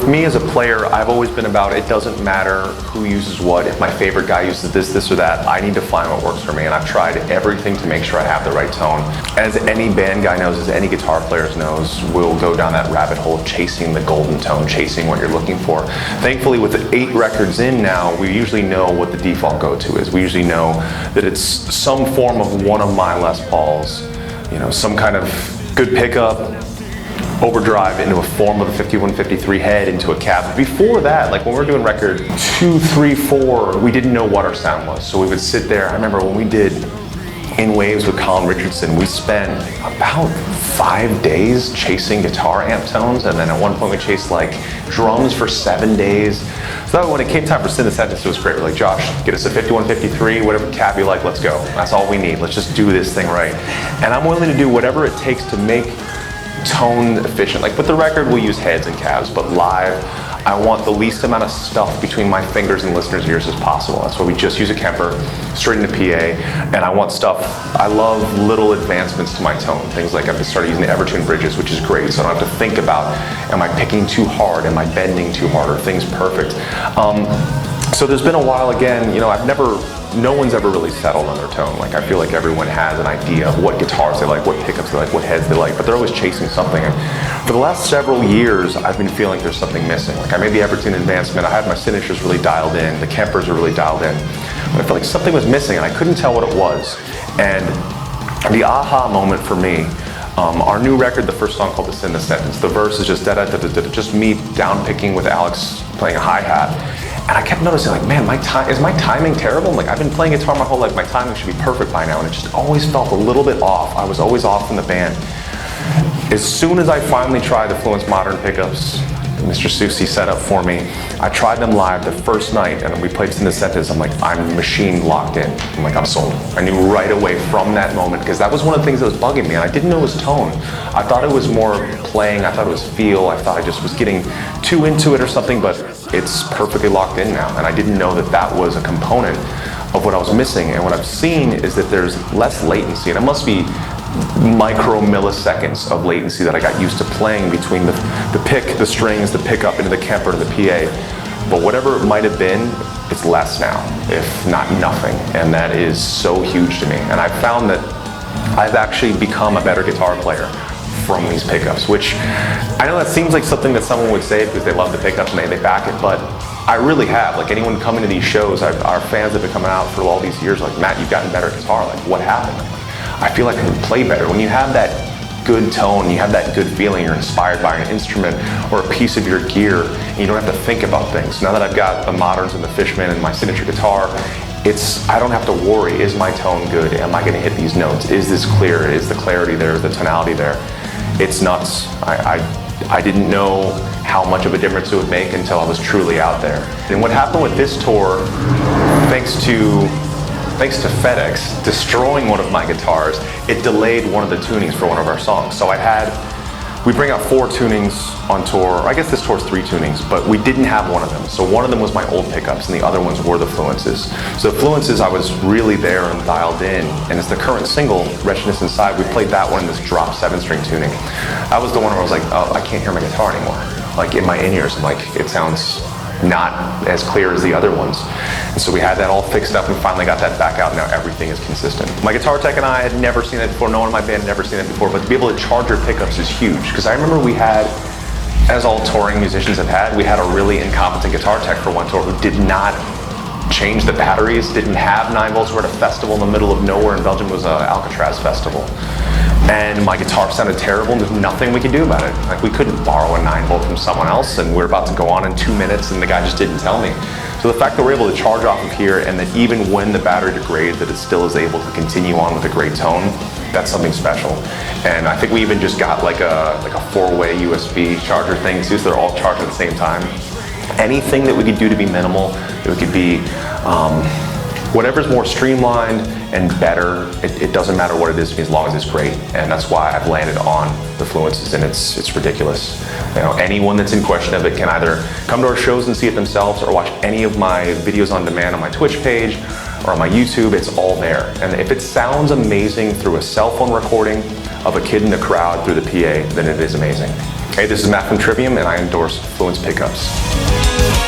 with me as a player, I've always been about it doesn't matter who uses what. If my favorite guy uses this or that, I need to find what works for me, and I've tried everything to make sure I have the right tone. As any band guy knows, as any guitar player knows, we'll go down that rabbit hole of chasing the golden tone, chasing what you're looking for. Thankfully, with the 8 records in now, we usually know what the default go-to is. We usually know that it's some form of one of my Les Pauls, you know, some kind of good pickup, overdrive into a form of a 5153 head into a cab. Before that, like when we were doing record 2, 3, 4, we didn't know what our sound was. So we would sit there. I remember when we did In Waves with Colin Richardson, we spent about 5 days chasing guitar amp tones, and then at one point we chased like drums for 7 days. So that when it came time for Synthesetics, it was great. We're like, Josh, get us a 5153, whatever cab you like, let's go. That's all we need. Let's just do this thing right. And I'm willing to do whatever it takes to make tone efficient. Like with the record, we'll use heads and cabs, but live, I want the least amount of stuff between my fingers and listeners' ears as possible. That's why we just use a Kemper, straight into PA, and I want stuff, I love little advancements to my tone. Things like I've started using the Evertune bridges, which is great, so I don't have to think about, am I picking too hard, am I bending too hard, are things perfect? So there's been a while again, you know, no one's ever really settled on their tone. Like I feel like everyone has an idea of what guitars they like, what pickups they like, what heads they like, but they're always chasing something. And for the last several years, I've been feeling there's something missing. Like I made the Evertune advancement, I had my signatures really dialed in, the Kempers are really dialed in, but I felt like something was missing and I couldn't tell what it was. And the aha moment for me, our new record, the first song called The Sin, the Sentence, the verse is just da-da-da-da-da, just me down picking with Alex playing a hi-hat. And I kept noticing, like, man, is my timing terrible? Like, I've been playing guitar my whole life, my timing should be perfect by now, and it just always felt a little bit off. I was always off in the band. As soon as I finally tried the Fluence Modern pickups, Mr. Susi set up for me, I tried them live the first night, and we played Synthesetics. I'm like, I'm machine locked in. I'm like, I'm sold. I knew right away from that moment, because that was one of the things that was bugging me, and I didn't know it was tone. I thought it was more playing, I thought it was feel, I thought I just was getting too into it or something, but it's perfectly locked in now, and I didn't know that that was a component of what I was missing. And what I've seen is that there's less latency, and it must be micro milliseconds of latency that I got used to playing between the pick, the strings, the pickup into the Kemper to the PA. But whatever it might have been, it's less now, if not nothing, and that is so huge to me. And I've found that I've actually become a better guitar player from these pickups, which I know that seems like something that someone would say because they love the pickups and they back it, but I really have. Like anyone coming to these shows, our fans have been coming out for all these years like, Matt, you've gotten better guitar, like what happened? I feel like I can play better. When you have that good tone, you have that good feeling, you're inspired by an instrument or a piece of your gear, and you don't have to think about things. Now that I've got the Moderns and the Fishman and my signature guitar, I don't have to worry, is my tone good? Am I gonna hit these notes? Is this clear? Is the clarity there? Is the tonality there? It's nuts. I didn't know how much of a difference it would make until I was truly out there. And what happened with this tour, thanks to FedEx destroying one of my guitars, it delayed one of the tunings for one of our songs. So we bring out 4 tunings on tour. I guess this tour's 3 tunings, but we didn't have one of them. So one of them was my old pickups and the other ones were the Fluences. So the Fluences, I was really there and dialed in, and it's the current single, Wretchedness Inside. We played that one in this drop 7-string tuning. That was the one where I was like, oh, I can't hear my guitar anymore. Like in my in-ears, I'm like, it sounds not as clear as the other ones. And so we had that all fixed up and finally got that back out. Now everything is consistent. My guitar tech and I had never seen it before. No one in my band had never seen it before, but to be able to charge your pickups is huge. Because I remember we had, as all touring musicians have had, we had a really incompetent guitar tech for one tour who did not change the batteries, didn't have 9 volts. We're at a festival in the middle of nowhere in Belgium. It was an Alcatraz festival. And my guitar sounded terrible and there's nothing we could do about it. Like we couldn't borrow a 9 volt from someone else, and we were about to go on in 2 minutes and the guy just didn't tell me. So the fact that we're able to charge off of here, and that even when the battery degrades, that it still is able to continue on with a great tone, that's something special. And I think we even just got like a 4-way USB charger thing too, so they're all charged at the same time. Anything that we could do to be minimal, that we could be whatever's more streamlined and better, it doesn't matter what it is to me as long as it's great. And that's why I've landed on the Fluences, and it's ridiculous. You know, anyone that's in question of it can either come to our shows and see it themselves or watch any of my videos on demand on my Twitch page or on my YouTube. It's all there. And if it sounds amazing through a cell phone recording of a kid in the crowd through the PA, then it is amazing. Hey, this is Matt from Trivium, and I endorse Fluence Pickups.